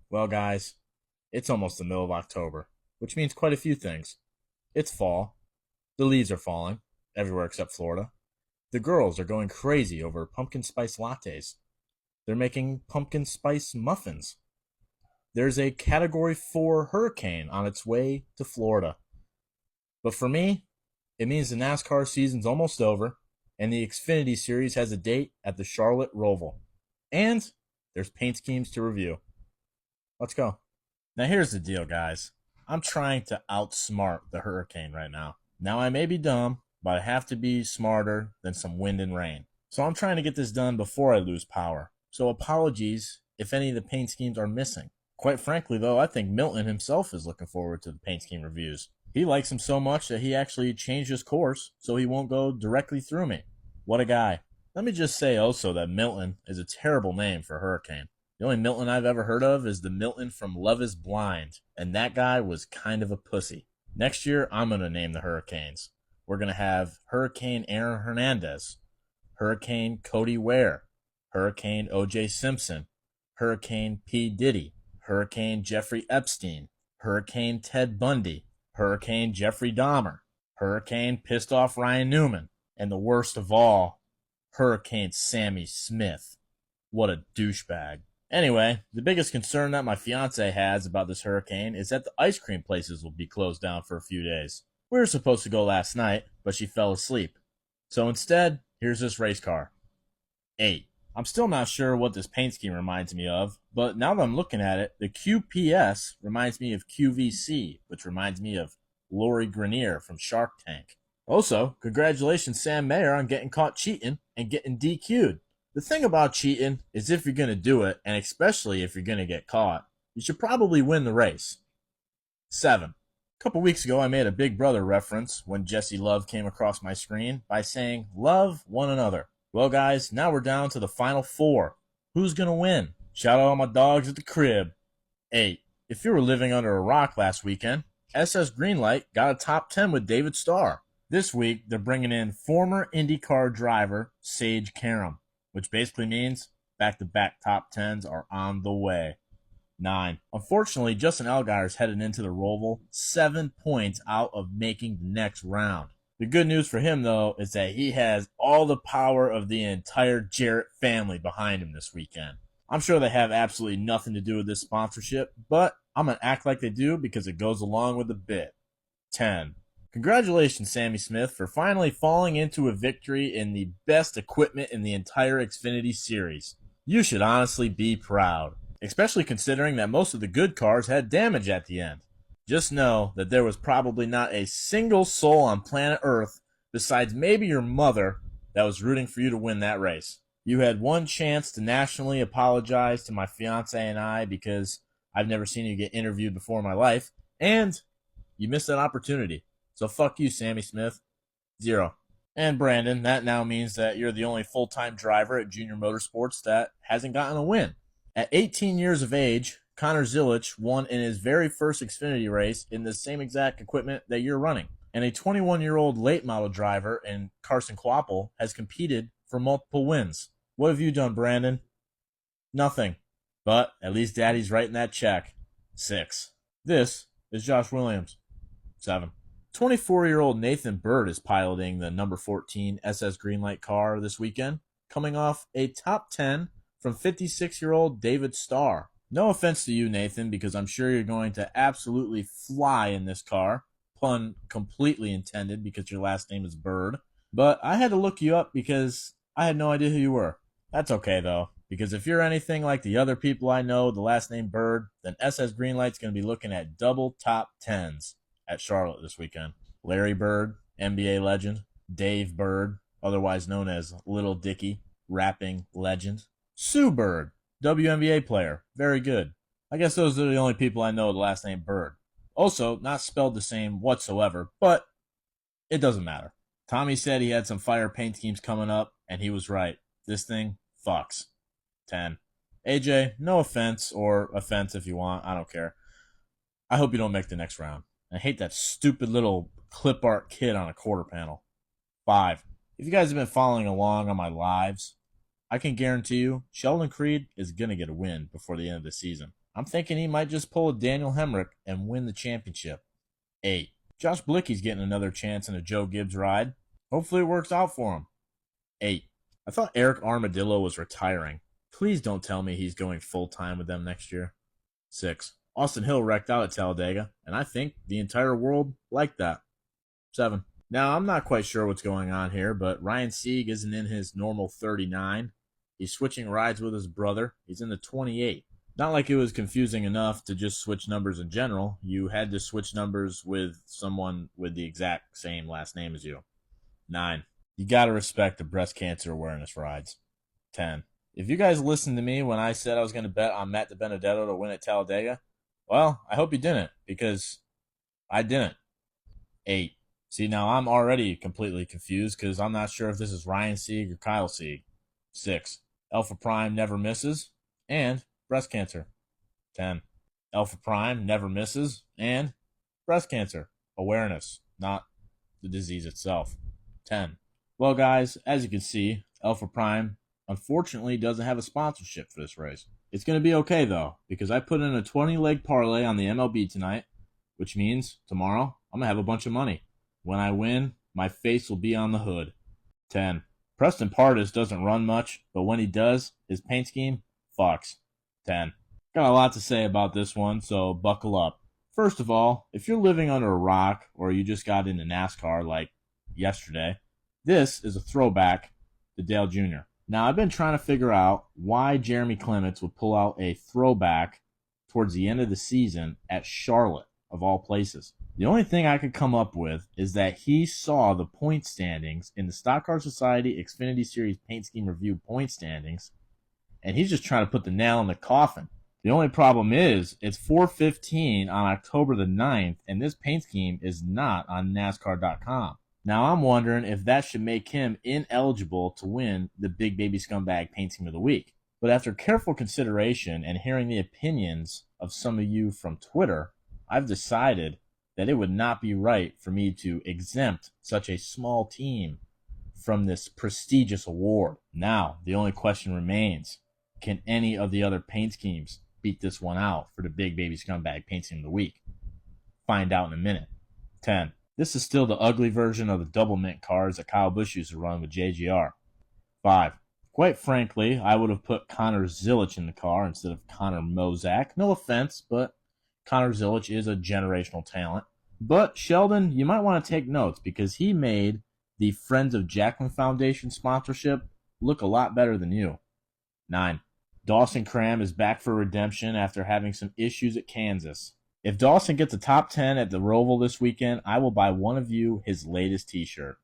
Well, guys, it's almost the middle of October, which means quite a few things. It's fall. The leaves are falling, everywhere except Florida. The girls are going crazy over pumpkin spice lattes. They're making pumpkin spice muffins. There's a Category 4 hurricane on its way to Florida. But for me, it means the NASCAR season's almost over, and the Xfinity Series has a date at the Charlotte Roval. And there's paint schemes to review. Let's go. Now, here's the deal, guys. I'm trying to outsmart the hurricane right now. Now, I may be dumb, but I have to be smarter than some wind and rain. So, I'm trying to get this done before I lose power. So, apologies if any of the paint schemes are missing. Quite frankly, though, I think Milton himself is looking forward to the paint scheme reviews. He likes them so much that he actually changed his course so he won't go directly through me. What a guy. Let me just say also that Milton is a terrible name for a hurricane. The only Milton I've ever heard of is the Milton from Love is Blind, and that guy was kind of a pussy. Next year, I'm going to name the hurricanes. We're going to have Hurricane Aaron Hernandez, Hurricane Cody Ware, Hurricane O.J. Simpson, Hurricane P. Diddy, Hurricane Jeffrey Epstein, Hurricane Ted Bundy, Hurricane Jeffrey Dahmer, Hurricane Pissed Off Ryan Newman, and the worst of all, Hurricane Sammy Smith. What a douchebag. Anyway, the biggest concern that my fiance has about this hurricane is that the ice cream places will be closed down for a few days. We were supposed to go last night, but she fell asleep. So instead, here's this race car. 8. I'm still not sure what this paint scheme reminds me of, but now that I'm looking at it, the QPS reminds me of QVC, which reminds me of Lori Grenier from Shark Tank. Also, congratulations Sam Mayer on getting caught cheating and getting DQ'd. The thing about cheating is if you're going to do it, and especially if you're going to get caught, you should probably win the race. 7. A couple weeks ago, I made a Big Brother reference when Jesse Love came across my screen by saying, love one another. Well, guys, now we're down to the final 4. Who's going to win? Shout out all my dogs at the crib. 8. If you were living under a rock last weekend, SS Greenlight got a top 10 with David Starr. This week, they're bringing in former IndyCar driver Sage Karam, which basically means back-to-back top 10s are on the way. 9. Unfortunately, Justin Allgaier's headed into the Roval 7 points out of making the next round. The good news for him, though, is that he has all the power of the entire Jarrett family behind him this weekend. I'm sure they have absolutely nothing to do with this sponsorship, but I'm going to act like they do because it goes along with the bit. 10. Congratulations, Sammy Smith, for finally falling into a victory in the best equipment in the entire Xfinity series. You should honestly be proud, especially considering that most of the good cars had damage at the end. Just know that there was probably not a single soul on planet Earth, besides maybe your mother, that was rooting for you to win that race. You had one chance to nationally apologize to my fiance and I because I've never seen you get interviewed before in my life, and you missed that opportunity. So fuck you, Sammy Smith. 0. And Brandon, that now means that you're the only full-time driver at Junior Motorsports that hasn't gotten a win. At 18 years of age, Connor Zilic won in his very first Xfinity race in the same exact equipment that you're running. And a 21-year-old late model driver in Carson Kvapil has competed for multiple wins. What have you done, Brandon? Nothing. But at least Daddy's writing that check. 6. This is Josh Williams. 7. 24-year-old Nathan Bird is piloting the number 14 SS Greenlight car this weekend, coming off a top 10 from 56-year-old David Starr. No offense to you, Nathan, because I'm sure you're going to absolutely fly in this car. Pun completely intended because your last name is Bird. But I had to look you up because I had no idea who you were. That's okay, though, because if you're anything like the other people I know, the last name Bird, then SS Greenlight's going to be looking at double top 10s at Charlotte this weekend. Larry Bird, NBA legend. Dave Bird, otherwise known as Little Dicky, rapping legend. Sue Bird, WNBA player, very good. I guess those are the only people I know with the last name Bird. Also, not spelled the same whatsoever, but it doesn't matter. Tommy said he had some fire paint schemes coming up, and he was right. This thing fucks. 10. AJ, no offense, or offense if you want, I don't care. I hope you don't make the next round. I hate that stupid little clip art kid on a quarter panel. 5. If you guys have been following along on my lives, I can guarantee you Sheldon Creed is going to get a win before the end of the season. I'm thinking he might just pull a Daniel Hemrick and win the championship. 8. Josh Blicky's getting another chance in a Joe Gibbs ride. Hopefully it works out for him. 8. I thought Eric Armadillo was retiring. Please don't tell me he's going full-time with them next year. 6. Austin Hill wrecked out at Talladega, and I think the entire world liked that. 7. Now, I'm not quite sure what's going on here, but Ryan Sieg isn't in his normal 39. He's switching rides with his brother. He's in the 28. Not like it was confusing enough to just switch numbers in general. You had to switch numbers with someone with the exact same last name as you. 9. You gotta respect the breast cancer awareness rides. 10. If you guys listened to me when I said I was going to bet on Matt DiBenedetto to win at Talladega, well, I hope you didn't, because I didn't. 8. See, now I'm already completely confused because I'm not sure if this is Ryan Sieg or Kyle Sieg. 6. Alpha Prime never misses, and breast cancer. 10. Alpha Prime never misses, and breast cancer awareness, not the disease itself. 10. Well, guys, as you can see, Alpha Prime unfortunately doesn't have a sponsorship for this race. It's going to be okay, though, because I put in a 20-leg parlay on the MLB tonight, which means tomorrow I'm going to have a bunch of money. When I win, my face will be on the hood. 10. Preston Pardis doesn't run much, but when he does, his paint scheme fucks. 10. Got a lot to say about this one, so buckle up. First of all, if you're living under a rock or you just got into NASCAR like yesterday, this is a throwback to Dale Jr. Now, I've been trying to figure out why Jeremy Clements would pull out a throwback towards the end of the season at Charlotte, of all places. The only thing I could come up with is that he saw the point standings in the Stock Car Society Xfinity Series Paint Scheme Review point standings, and he's just trying to put the nail in the coffin. The only problem is it's 4:15 on October the 9th, and this paint scheme is not on NASCAR.com. Now, I'm wondering if that should make him ineligible to win the Big Baby Scumbag Paint Scheme of the Week. But after careful consideration and hearing the opinions of some of you from Twitter, I've decided that it would not be right for me to exempt such a small team from this prestigious award. Now, the only question remains, can any of the other paint schemes beat this one out for the Big Baby Scumbag Paint Scheme of the Week? Find out in a minute. 10. This is still the ugly version of the double mint cars that Kyle Busch used to run with JGR. 5. Quite frankly, I would have put Connor Zilic in the car instead of Connor Mozak. No offense, but Connor Zilic is a generational talent. But Sheldon, you might want to take notes because he made the Friends of Jacqueline Foundation sponsorship look a lot better than you. 9. Dawson Cram is back for redemption after having some issues at Kansas. If Dawson gets a top 10 at the Roval this weekend, I will buy one of you his latest t-shirt.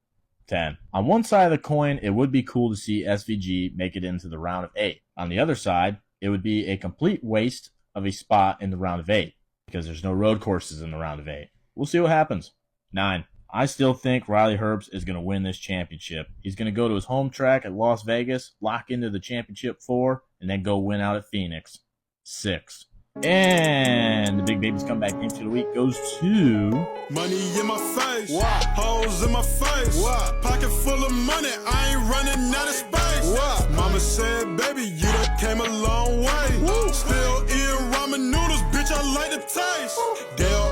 10. On one side of the coin, it would be cool to see SVG make it into the round of 8. On the other side, it would be a complete waste of a spot in the round of 8 because there's no road courses in the round of 8. We'll see what happens. 9. I still think Riley Herbst is going to win this championship. He's going to go to his home track at Las Vegas, lock into the championship 4, and then go win out at Phoenix. 6. And the Big Baby Scumbag Paint Scheme of the Week goes to... Money in my face, what? Hoes in my face, what? Pocket full of money, I ain't running out of space, what? Mama said, baby, you done came a long way. Woo. Still eating ramen noodles, bitch, I like the taste. Woo.